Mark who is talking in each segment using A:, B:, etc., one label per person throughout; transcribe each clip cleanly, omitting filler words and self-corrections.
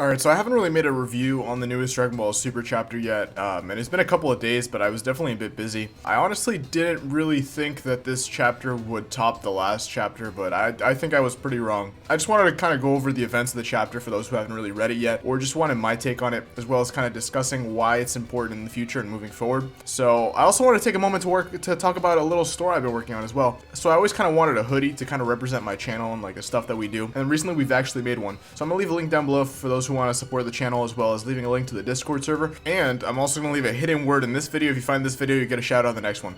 A: Alright, so I haven't really made a review on the newest Dragon Ball Super Chapter yet, and it's been a couple of days, but I was definitely a bit busy. I honestly didn't really think that this chapter would top the last chapter, but I think I was pretty wrong. I just wanted to kind of go over the events of the chapter for those who haven't really read it yet, or just wanted my take on it, as well as kind of discussing why it's important in the future and moving forward. So I also want to take a moment to talk about a little story I've been working on as well. So I always kind of wanted a hoodie to kind of represent my channel and like the stuff that we do, and recently we've actually made one. So I'm gonna leave a link down below for those who want to support the channel, as well as leaving a link to the Discord server. And I'm also going to leave a hidden word in this video. If you find this video, you get a shout out in the next one.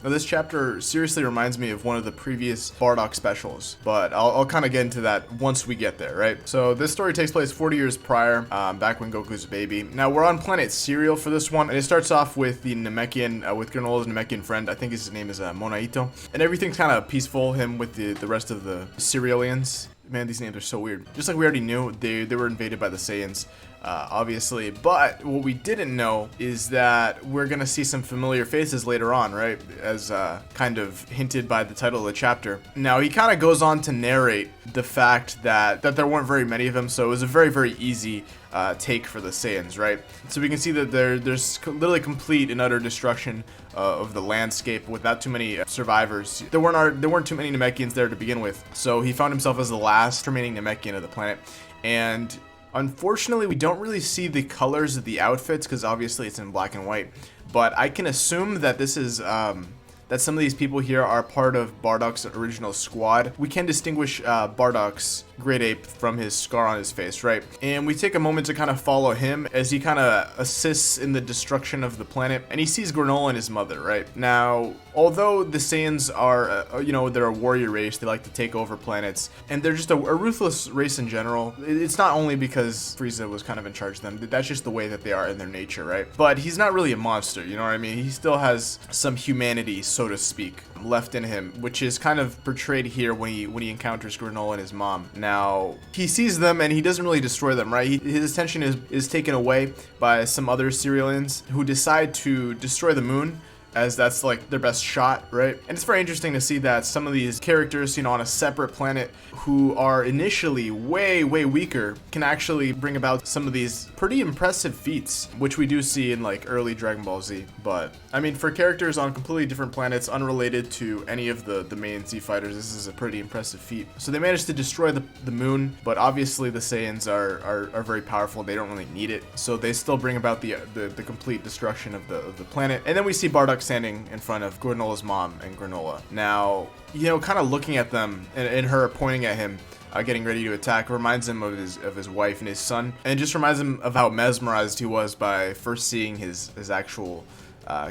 A: Now this chapter seriously reminds me of one of the previous Bardock specials, but I'll kind of get into that once we get there, right? So this story takes place 40 years prior, back when Goku's a baby. Now we're on planet Cereal for this one, and it starts off with the Namekian, with Granola's Namekian friend. I think his name is Monaito, and everything's kind of peaceful. Him with the rest of the Cerealians. Man, these names are so weird. Just like we already knew, they were invaded by the Saiyans, obviously. But what we didn't know is that we're gonna see some familiar faces later on, right? As kind of hinted by the title of the chapter. Now, he kind of goes on to narrate the fact that there weren't very many of them, so it was a very, very easy take for the Saiyans, right? So we can see that there's literally complete and utter destruction of the landscape without too many survivors. There weren't too many Namekians there to begin with, so he found himself as the last remaining Namekian of the planet. And unfortunately, we don't really see the colors of the outfits because obviously it's in black and white. But I can assume that this is that some of these people here are part of Bardock's original squad. We can distinguish Bardock's great ape from his scar on his face, right? And we take a moment to kind of follow him as he kind of assists in the destruction of the planet, and he sees Granola and his mother, right? Now, although the Saiyans are, they're a warrior race, they like to take over planets, and they're just a ruthless race in general. It's not only because Frieza was kind of in charge of them, that's just the way that they are in their nature, right? But he's not really a monster, you know what I mean? He still has some humanity, so to speak, left in him, which is kind of portrayed here when he encounters Granola and his mom. Now, he sees them and he doesn't really destroy them, right? His attention is taken away by some other Cerealians who decide to destroy the moon, as that's like their best shot, right? And it's very interesting to see that some of these characters, on a separate planet who are initially way, way weaker can actually bring about some of these pretty impressive feats, which we do see in like early Dragon Ball Z. But I mean, for characters on completely different planets unrelated to any of the main Z fighters, this is a pretty impressive feat. So they managed to destroy the moon, but obviously the Saiyans are very powerful. They don't really need it, so they still bring about the complete destruction of the planet. And then we see Bardock standing in front of Granola's mom and Granola. Now, kind of looking at them and her pointing at him, getting ready to attack, reminds him of his wife and his son, and just reminds him of how mesmerized he was by first seeing his actual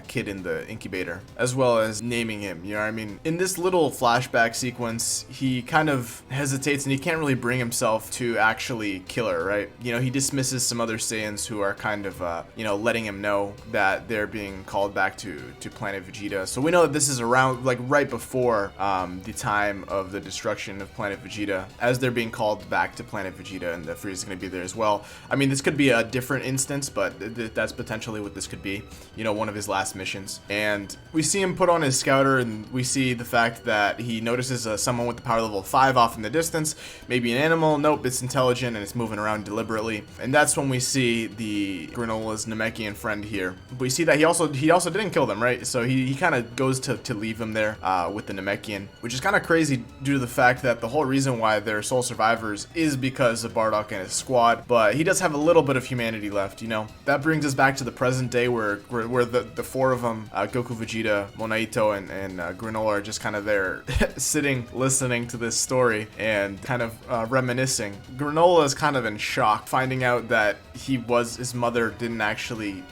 A: kid in the incubator, as well as naming him, you know what I mean? In this little flashback sequence, he kind of hesitates and he can't really bring himself to actually kill her, right? He dismisses some other Saiyans who are kind of, letting him know that they're being called back to planet Vegeta. So we know that this is around, like, right before the time of the destruction of planet Vegeta, as they're being called back to planet Vegeta, and the Frieza's gonna be there as well. I mean, this could be a different instance, but that's potentially what this could be, one of his last missions. And we see him put on his scouter, and we see the fact that he notices someone with the power level 5 off in the distance. Maybe an animal. Nope, it's intelligent and it's moving around deliberately. And that's when we see the Granola's Namekian friend here. We see that he also didn't kill them, right? So he kind of goes to leave him there with the Namekian, which is kind of crazy due to the fact that the whole reason why they're sole survivors is because of Bardock and his squad. But he does have a little bit of humanity left, That brings us back to the present day where the four of them, Goku, Vegeta, Monaito, and Granola, are just kind of there sitting, listening to this story and kind of reminiscing. Granola is kind of in shock, finding out that his mother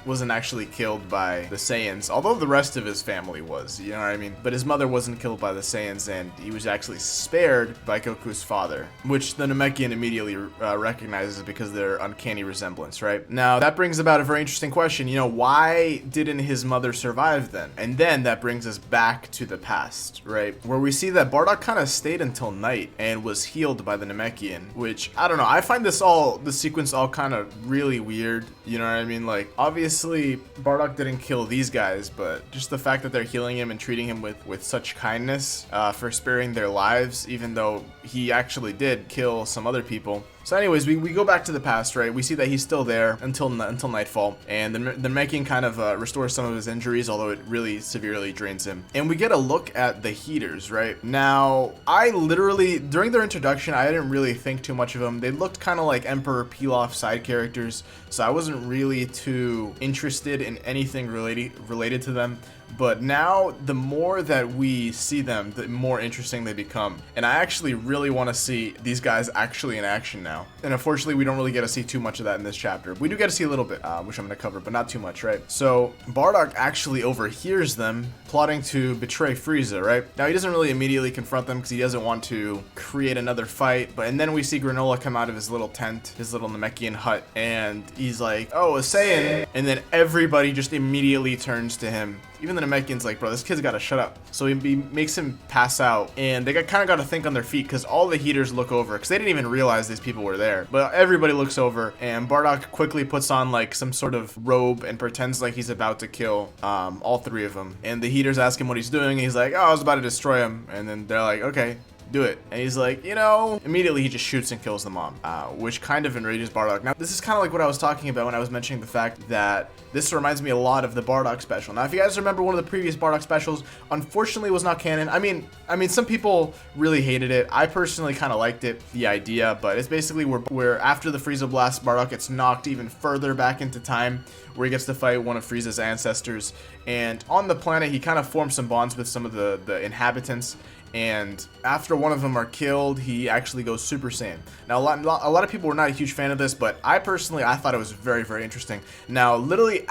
A: wasn't actually killed by the Saiyans, although the rest of his family was, you know what I mean? But his mother wasn't killed by the Saiyans, and he was actually spared by Goku's father, which the Namekian immediately recognizes because of their uncanny resemblance, right? Now, that brings about a very interesting question. Why didn't his mother survive then? And then that brings us back to the past, right? Where we see that Bardock kind of stayed until night and was healed by the Namekian, which, I don't know, I find the sequence all kind of really weird, you know what I mean? Like, obviously, Bardock didn't kill these guys, but just the fact that they're healing him and treating him with such kindness for sparing their lives, even though he actually did kill some other people, So anyways, we go back to the past, right? We see that he's still there until nightfall, and the Namekian kind of restores some of his injuries, although it really severely drains him. And we get a look at the heaters, right? Now, I literally, during their introduction, I didn't really think too much of them. They looked kind of like Emperor Pilaf side characters, so I wasn't really too interested in anything related to them. But now, the more that we see them, the more interesting they become. And I actually really want to see these guys actually in action now. And unfortunately, we don't really get to see too much of that in this chapter. We do get to see a little bit, which I'm going to cover, but not too much, right? So, Bardock actually overhears them plotting to betray Frieza, right? Now, he doesn't really immediately confront them because he doesn't want to create another fight. And then we see Granola come out of his little tent, his little Namekian hut, and he's like, oh, a Saiyan. And then everybody just immediately turns to him. Even the Namekian's like, bro, this kid's gotta shut up. So he makes him pass out, and they kind of got to think on their feet because all the heaters look over because they didn't even realize these people were there. But everybody looks over, and Bardock quickly puts on like some sort of robe and pretends like he's about to kill all three of them. And the heaters ask him what he's doing, and he's like, oh, I was about to destroy him. And then they're like, okay, do it. And he's like, you know, immediately he just shoots and kills the mom, which kind of enrages Bardock. Now, this is kind of like what I was talking about when I was mentioning the fact that this reminds me a lot of the Bardock special. Now, if you guys remember one of the previous Bardock specials, unfortunately was not canon. I mean, some people really hated it. I personally kind of liked it, the idea, but it's basically where after the Frieza blast, Bardock gets knocked even further back into time, where he gets to fight one of Frieza's ancestors. And on the planet, he kind of forms some bonds with some of the inhabitants. And after one of them are killed, he actually goes Super Saiyan. Now, a lot of people were not a huge fan of this, but I thought it was very, very interesting. Now, literally,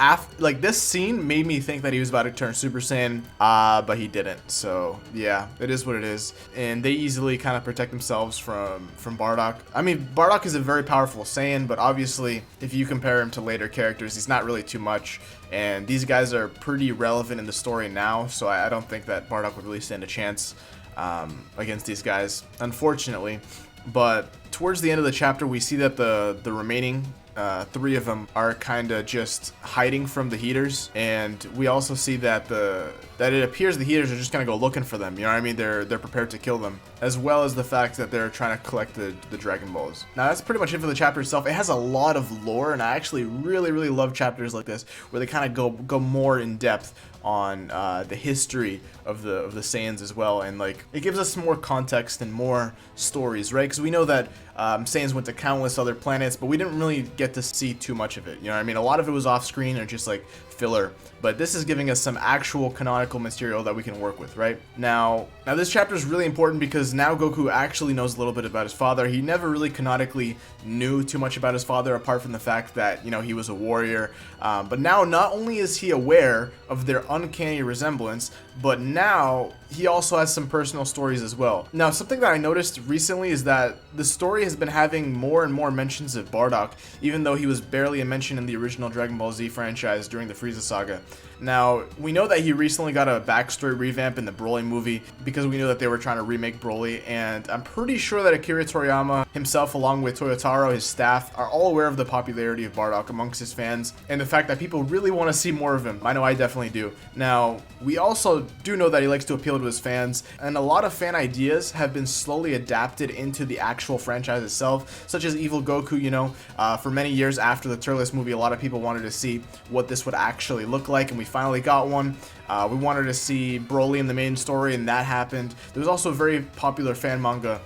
A: this scene made me think that he was about to turn Super Saiyan, but he didn't. So, yeah, it is what it is. And they easily kind of protect themselves from Bardock. I mean, Bardock is a very powerful Saiyan, but obviously, if you compare him to later characters, he's not really too much. And these guys are pretty relevant in the story now, so I don't think that Bardock would really stand a chance against these guys, unfortunately. But towards the end of the chapter, we see that the remaining three of them are kind of just hiding from the heaters, and we also see that it appears the heaters are just gonna go looking for them. You know what I mean? They're prepared to kill them, as well as the fact that they're trying to collect the Dragon Balls. Now, that's pretty much it for the chapter itself. It has a lot of lore, and I actually really, really love chapters like this where they kind of go more in depth on the history of the Saiyans as well, and like it gives us more context and more stories, right? Because we know that Saiyans went to countless other planets, but we didn't really get to see too much of it. You know what I mean? A lot of it was off screen or just like filler, but this is giving us some actual canonical material that we can work with, right? Now this chapter is really important because now Goku actually knows a little bit about his father. He never really canonically knew too much about his father, apart from the fact that, you know, he was a warrior. But now not only is he aware of their uncanny resemblance, but now he also has some personal stories as well. Now, something that I noticed recently is that the story has been having more and more mentions of Bardock, even though he was barely a mention in the original Dragon Ball Z franchise during the Frieza saga. Now, we know that he recently got a backstory revamp in the Broly movie because we knew that they were trying to remake Broly, and I'm pretty sure that Akira Toriyama himself, along with Toyotaro, his staff, are all aware of the popularity of Bardock amongst his fans and the fact that people really want to see more of him. I know I definitely do. Now, we also do know that he likes to appeal to his fans, and a lot of fan ideas have been slowly adapted into the actual franchise itself, such as Evil Goku. You know, for many years after the Turles movie, a lot of people wanted to see what this would actually look like, and we finally got one. We wanted to see Broly in the main story, and that happened. There was also a very popular fan manga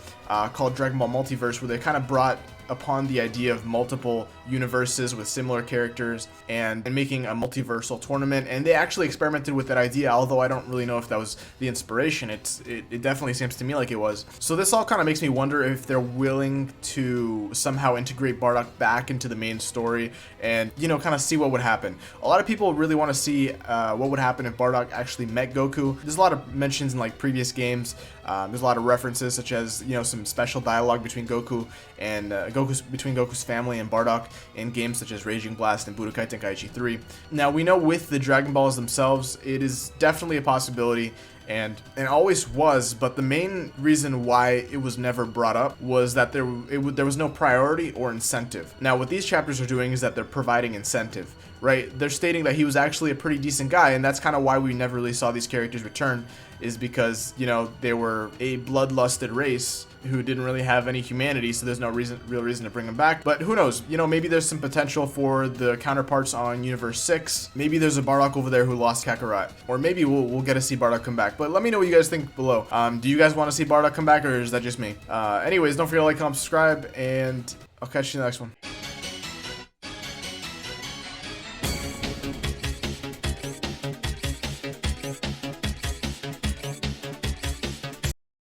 A: called Dragon Ball Multiverse, where they kind of brought upon the idea of multiple universes with similar characters and making a multiversal tournament, and they actually experimented with that idea, although I don't really know if that was the inspiration. It definitely seems to me like it was. So this all kind of makes me wonder if they're willing to somehow integrate Bardock back into the main story and, you know, kind of see what would happen. A lot of people really want to see what would happen if Bardock actually met Goku. There's a lot of mentions in like previous games. There's a lot of references, such as, you know, some special dialogue between Goku and Goku's family and Bardock in games such as Raging Blast and Budokai Tenkaichi 3. Now, we know with the Dragon Balls themselves, it is definitely a possibility, and always was, but the main reason why it was never brought up was that there was no priority or incentive. Now, what these chapters are doing is that they're providing incentive, right? They're stating that he was actually a pretty decent guy, and that's kind of why we never really saw these characters return. is because, you know, they were a bloodlusted race who didn't really have any humanity, so there's no real reason to bring them back. But who knows? You know, maybe there's some potential for the counterparts on Universe 6. Maybe there's a Bardock over there who lost Kakarot. Or maybe we'll get to see Bardock come back. But let me know what you guys think below. Do you guys want to see Bardock come back, or is that just me? Anyways, don't forget to like, comment, subscribe, and I'll catch you in the next one.